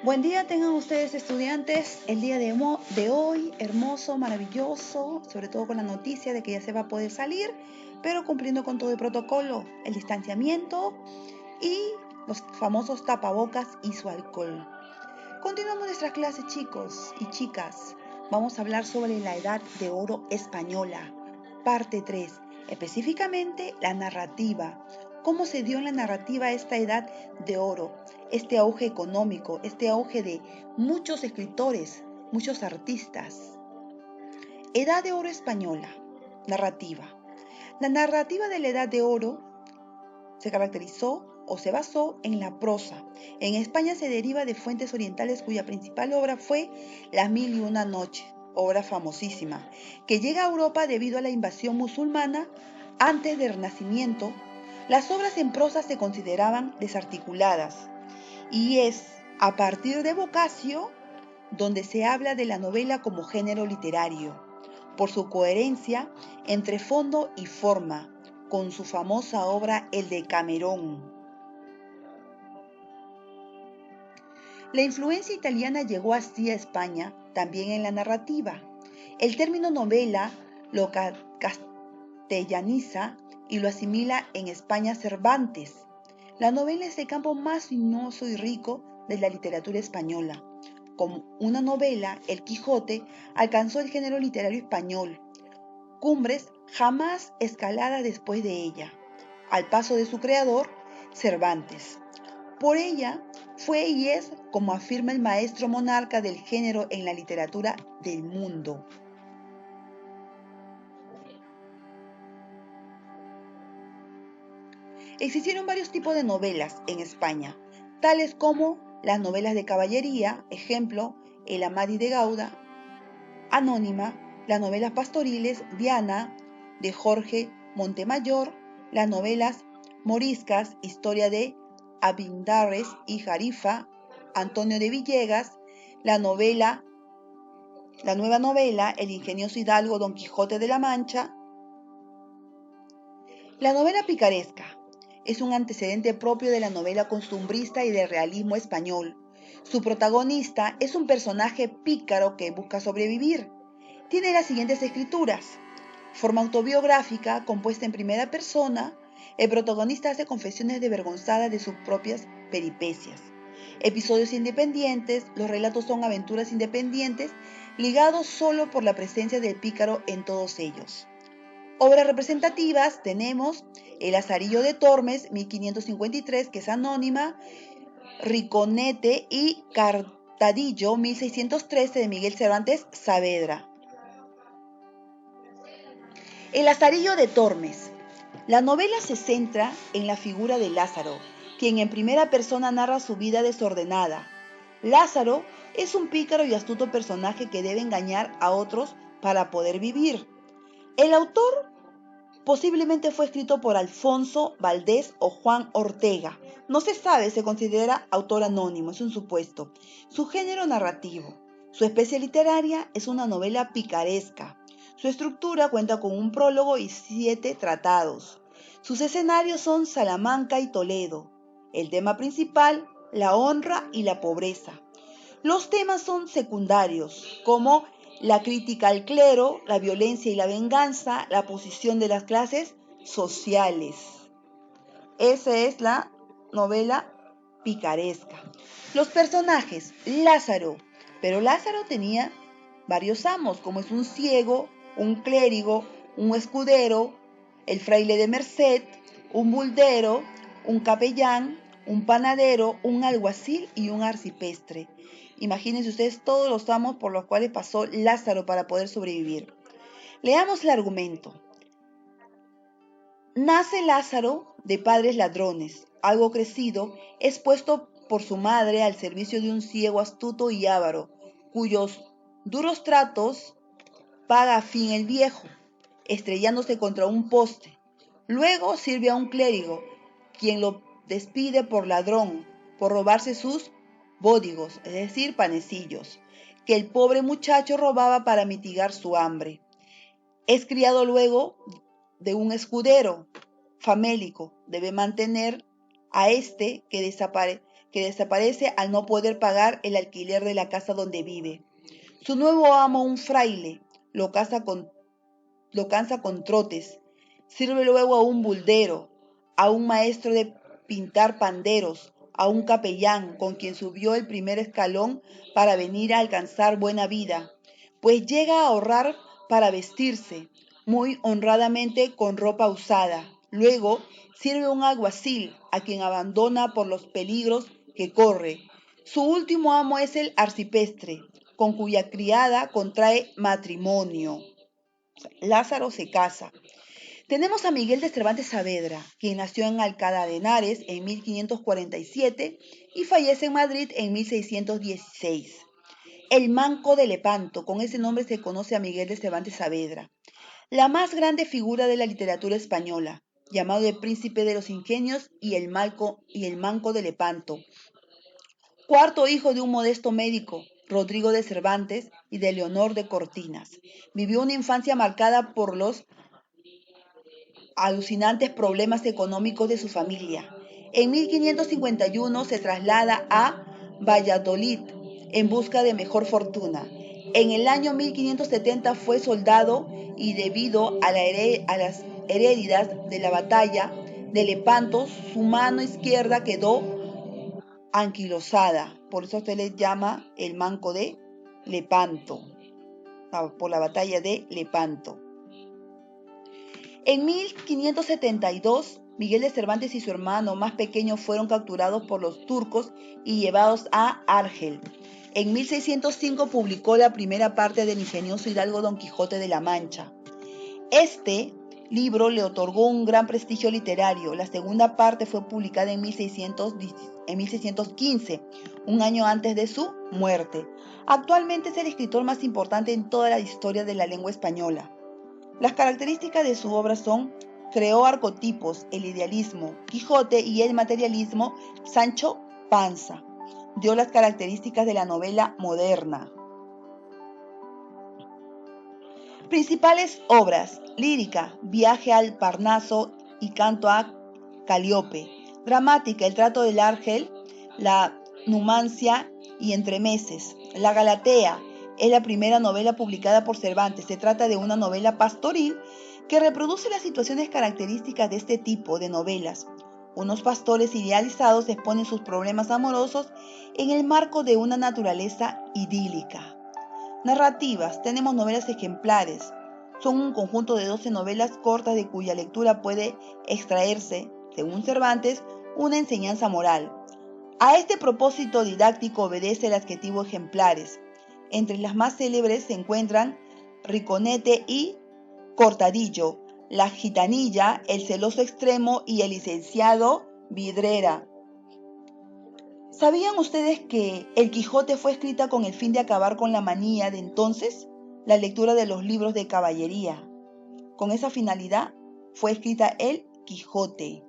Buen día tengan ustedes estudiantes, el día de hoy hermoso, maravilloso, sobre todo con la noticia de que ya se va a poder salir, pero cumpliendo con todo el protocolo, el distanciamiento y los famosos tapabocas y su alcohol. Continuamos nuestra clase, chicos y chicas. Vamos a hablar sobre la Edad de Oro española, parte 3, específicamente la narrativa. ¿Cómo se dio en la narrativa esta Edad de Oro? Este auge económico, este auge de muchos escritores, muchos artistas. Edad de Oro española, narrativa. La narrativa de la Edad de Oro se caracterizó o se basó en la prosa. En España se deriva de fuentes orientales cuya principal obra fue Las Mil y una Noches, obra famosísima, que llega a Europa debido a la invasión musulmana antes del Renacimiento. Las obras en prosa se consideraban desarticuladas y es a partir de Boccaccio donde se habla de la novela como género literario, por su coherencia entre fondo y forma, con su famosa obra El Decamerón. La influencia italiana llegó así a España, también en la narrativa. El término novela lo castellaniza y lo asimila en España Cervantes. La novela es el campo más sinuoso y rico de la literatura española. Como una novela, El Quijote alcanzó el género literario español, cumbres jamás escalada después de ella, al paso de su creador, Cervantes. Por ella fue y es, como afirma el maestro monarca del género en la literatura del mundo. Existieron varios tipos de novelas en España, tales como las novelas de caballería, ejemplo, El Amadís de Gaudí, Anónima, las novelas pastoriles, Diana, de Jorge Montemayor, las novelas moriscas, Historia de Abindarres y Jarifa, Antonio de Villegas, la nueva novela, El ingenioso hidalgo Don Quijote de la Mancha. La novela picaresca es un antecedente propio de la novela costumbrista y del realismo español. Su protagonista es un personaje pícaro que busca sobrevivir. Tiene las siguientes escrituras: forma autobiográfica, compuesta en primera persona. El protagonista hace confesiones desvergonzadas de sus propias peripecias. Episodios independientes, los relatos son aventuras independientes, ligados solo por la presencia del pícaro en todos ellos. Obras representativas tenemos El Lazarillo de Tormes, 1553, que es anónima, Riconete y Cartadillo, 1613, de Miguel Cervantes Saavedra. El Lazarillo de Tormes. La novela se centra en la figura de Lázaro, quien en primera persona narra su vida desordenada. Lázaro es un pícaro y astuto personaje que debe engañar a otros para poder vivir. El autor posiblemente fue escrito por Alfonso Valdés o Juan Ortega. No se sabe, se considera autor anónimo, es un supuesto. Su género narrativo. Su especie literaria es una novela picaresca. Su estructura cuenta con un prólogo y 7 tratados. Sus escenarios son Salamanca y Toledo. El tema principal, la honra y la pobreza. Los temas son secundarios, como la crítica al clero, la violencia y la venganza, la posición de las clases sociales. Esa es la novela picaresca. Los personajes, Lázaro. Pero Lázaro tenía varios amos, como es un ciego, un clérigo, un escudero, el fraile de Merced, un buldero, un capellán, un panadero, un alguacil y un arcipreste. Imagínense ustedes todos los amos por los cuales pasó Lázaro para poder sobrevivir. Leamos el argumento. Nace Lázaro de padres ladrones. Algo crecido, es puesto por su madre al servicio de un ciego astuto y avaro, cuyos duros tratos paga a fin el viejo, estrellándose contra un poste. Luego sirve a un clérigo, quien lo despide por ladrón, por robarse sus bódigos, es decir, panecillos, que el pobre muchacho robaba para mitigar su hambre. Es criado luego de un escudero famélico, debe mantener a este que que desaparece al no poder pagar el alquiler de la casa donde vive. Su nuevo amo, un fraile, lo cansa con trotes. Sirve luego a un buldero, a un maestro de pintar panderos, a un capellán con quien subió el primer escalón para venir a alcanzar buena vida, pues llega a ahorrar para vestirse, muy honradamente con ropa usada. Luego sirve a un alguacil, a quien abandona por los peligros que corre. Su último amo es el arcipreste, con cuya criada contrae matrimonio. Lázaro se casa. Tenemos a Miguel de Cervantes Saavedra, quien nació en Alcalá de Henares en 1547 y fallece en Madrid en 1616. El Manco de Lepanto, con ese nombre se conoce a Miguel de Cervantes Saavedra, la más grande figura de la literatura española, llamado el príncipe de los ingenios y el Manco de Lepanto, cuarto hijo de un modesto médico, Rodrigo de Cervantes y de Leonor de Cortinas. Vivió una infancia marcada por los alucinantes problemas económicos de su familia. En 1551 se traslada a Valladolid en busca de mejor fortuna. En el año 1570 fue soldado y debido a las heridas de la batalla de Lepanto, su mano izquierda quedó anquilosada. Por eso se le llama el Manco de Lepanto, por la batalla de Lepanto. En 1572, Miguel de Cervantes y su hermano más pequeño fueron capturados por los turcos y llevados a Argel. En 1605 publicó la primera parte del ingenioso hidalgo Don Quijote de la Mancha. Este libro le otorgó un gran prestigio literario. La segunda parte fue publicada en 1615, un año antes de su muerte. Actualmente es el escritor más importante en toda la historia de la lengua española. Las características de su obra son: creó arcotipos, el idealismo, Quijote, y el materialismo, Sancho Panza. Dio las características de la novela moderna. Principales obras: lírica, Viaje al Parnaso y Canto a Calíope; dramática, El trato del Argel, La Numancia y Entremeses. La Galatea es la primera novela publicada por Cervantes. Se trata de una novela pastoril que reproduce las situaciones características de este tipo de novelas. Unos pastores idealizados exponen sus problemas amorosos en el marco de una naturaleza idílica. Narrativas: tenemos novelas ejemplares. Son un conjunto de 12 novelas cortas de cuya lectura puede extraerse, según Cervantes, una enseñanza moral. A este propósito didáctico obedece el adjetivo ejemplares. Entre las más célebres se encuentran Riconete y Cortadillo, La gitanilla, El celoso extremo y El licenciado Vidrera. ¿Sabían ustedes que El Quijote fue escrita con el fin de acabar con la manía de entonces, la lectura de los libros de caballería? Con esa finalidad fue escrita El Quijote.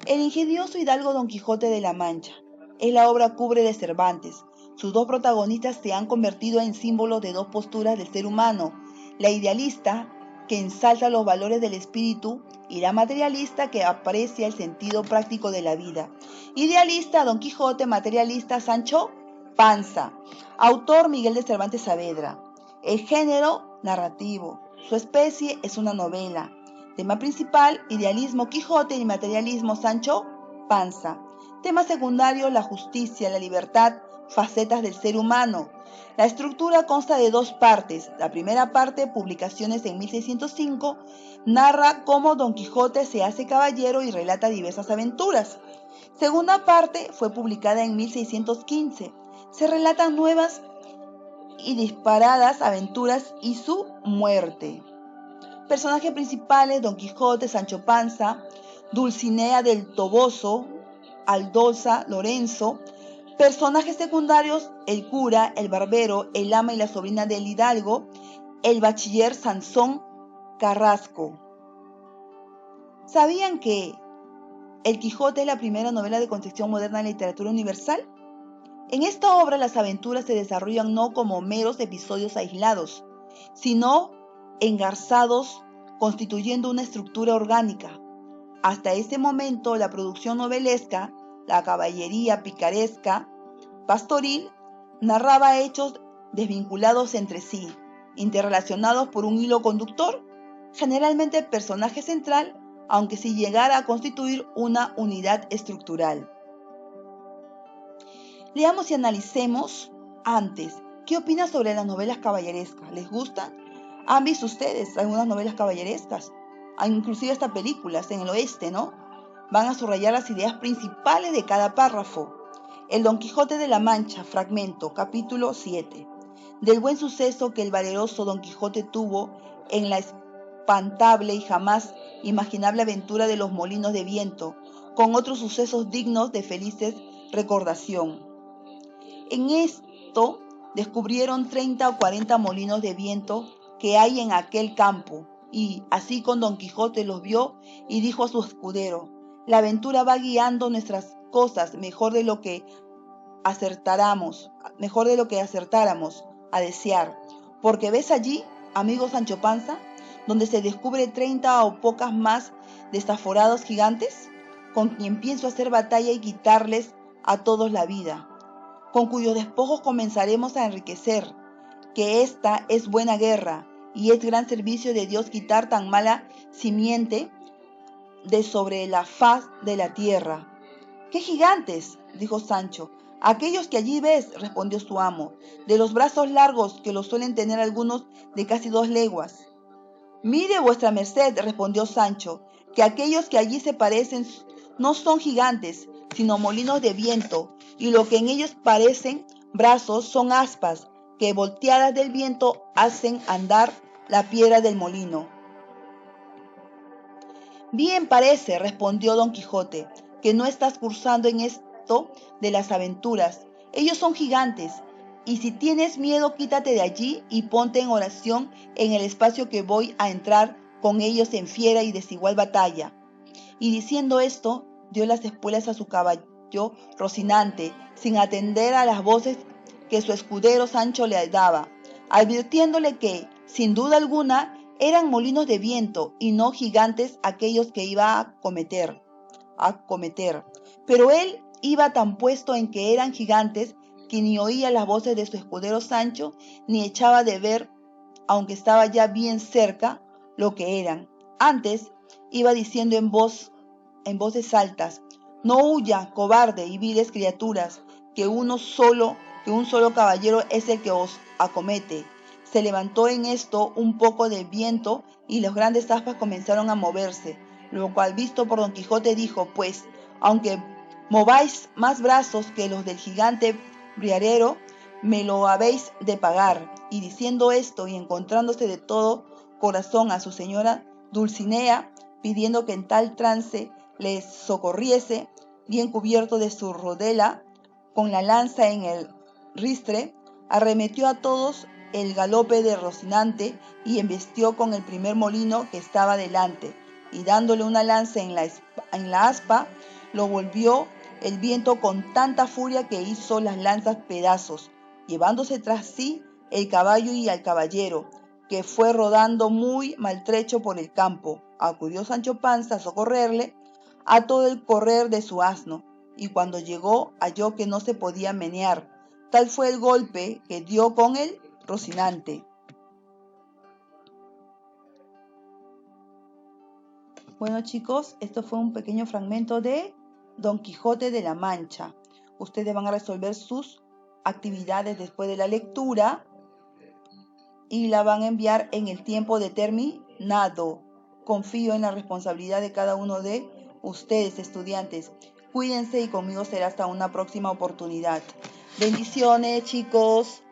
El ingenioso hidalgo Don Quijote de la Mancha es la obra cumbre de Cervantes. Sus dos protagonistas se han convertido en símbolos de dos posturas del ser humano: la idealista, que ensalza los valores del espíritu, y la materialista, que aprecia el sentido práctico de la vida. Idealista, Don Quijote; materialista, Sancho Panza. Autor: Miguel de Cervantes Saavedra. El género: narrativo. Su especie es una novela. Tema principal: idealismo, Quijote, y materialismo, Sancho Panza. Tema secundario: la justicia, la libertad, facetas del ser humano. La estructura consta de dos partes. La primera parte, publicaciones en 1605, narra cómo Don Quijote se hace caballero y relata diversas aventuras. Segunda parte, fue publicada en 1615. Se relatan nuevas y disparadas aventuras y su muerte. Personajes principales: Don Quijote, Sancho Panza, Dulcinea del Toboso, Aldonza, Lorenzo. Personajes secundarios: el cura, el barbero, el ama y la sobrina del hidalgo, el bachiller Sansón Carrasco. ¿Sabían que El Quijote es la primera novela de concepción moderna de la literatura universal? En esta obra las aventuras se desarrollan no como meros episodios aislados, sino engarzados, constituyendo una estructura orgánica. Hasta ese momento, la producción novelesca la caballería picaresca pastoril, narraba hechos desvinculados entre sí, interrelacionados por un hilo conductor, generalmente el personaje central, aunque sin llegara a constituir una unidad estructural. Leamos y analicemos antes. ¿Qué opinan sobre las novelas caballerescas? ¿Les gustan? ¿Han visto ustedes algunas novelas caballerescas? Hay inclusive hasta películas en el oeste, ¿no? Van a subrayar las ideas principales de cada párrafo. El Don Quijote de la Mancha, fragmento, capítulo 7. Del buen suceso que el valeroso Don Quijote tuvo en la espantable y jamás imaginable aventura de los molinos de viento, con otros sucesos dignos de felices recordación. En esto descubrieron 30 o 40 molinos de viento que hay en aquel campo, y así con Don Quijote los vio y dijo a su escudero: la aventura va guiando nuestras cosas mejor de lo que acertáramos a desear, porque ves allí, amigo Sancho Panza, donde se descubre 30 o pocas más desaforados gigantes, con quien pienso hacer batalla y quitarles a todos la vida, con cuyos despojos comenzaremos a enriquecer, que esta es buena guerra, y es gran servicio de Dios quitar tan mala simiente de sobre la faz de la tierra. ¿Qué gigantes?, dijo Sancho. Aquellos que allí ves, respondió su amo, de los brazos largos, que los suelen tener algunos de casi 2 leguas. Mire vuestra merced, respondió Sancho, que aquellos que allí se parecen no son gigantes, sino molinos de viento, y lo que en ellos parecen brazos son aspas, que volteadas del viento hacen andar la piedra del molino. Bien parece, respondió Don Quijote, que no estás cursando en esto de las aventuras. Ellos son gigantes, y si tienes miedo, quítate de allí y ponte en oración en el espacio que voy a entrar con ellos en fiera y desigual batalla. Y diciendo esto, dio las espuelas a su caballo Rocinante, sin atender a las voces que su escudero Sancho le daba, advirtiéndole que, sin duda alguna, eran molinos de viento y no gigantes aquellos que iba a cometer. Pero él iba tan puesto en que eran gigantes que ni oía las voces de su escudero Sancho, ni echaba de ver, aunque estaba ya bien cerca, lo que eran. Antes iba diciendo en voces altas: no huya, cobarde y viles criaturas, que un solo caballero es el que os acomete. Se levantó en esto un poco de viento y las grandes aspas comenzaron a moverse, lo cual visto por Don Quijote dijo: pues, aunque mováis más brazos que los del gigante briarero, me lo habéis de pagar. Y diciendo esto y encontrándose de todo corazón a su señora Dulcinea, pidiendo que en tal trance le socorriese, bien cubierto de su rodela, con la lanza en el ristre, arremetió a todos el galope de Rocinante y embestió con el primer molino que estaba delante, y dándole una lanza en la aspa, lo volvió el viento con tanta furia que hizo las lanzas pedazos, llevándose tras sí el caballo y al caballero, que fue rodando muy maltrecho por el campo. Acudió Sancho Panza a socorrerle a todo el correr de su asno, y cuando llegó halló que no se podía menear. Tal fue el golpe que dio con el Rocinante. Bueno, chicos, esto fue un pequeño fragmento de Don Quijote de la Mancha. Ustedes van a resolver sus actividades después de la lectura y la van a enviar en el tiempo determinado. Confío en la responsabilidad de cada uno de ustedes, estudiantes. Cuídense y conmigo será hasta una próxima oportunidad. Bendiciones, chicos.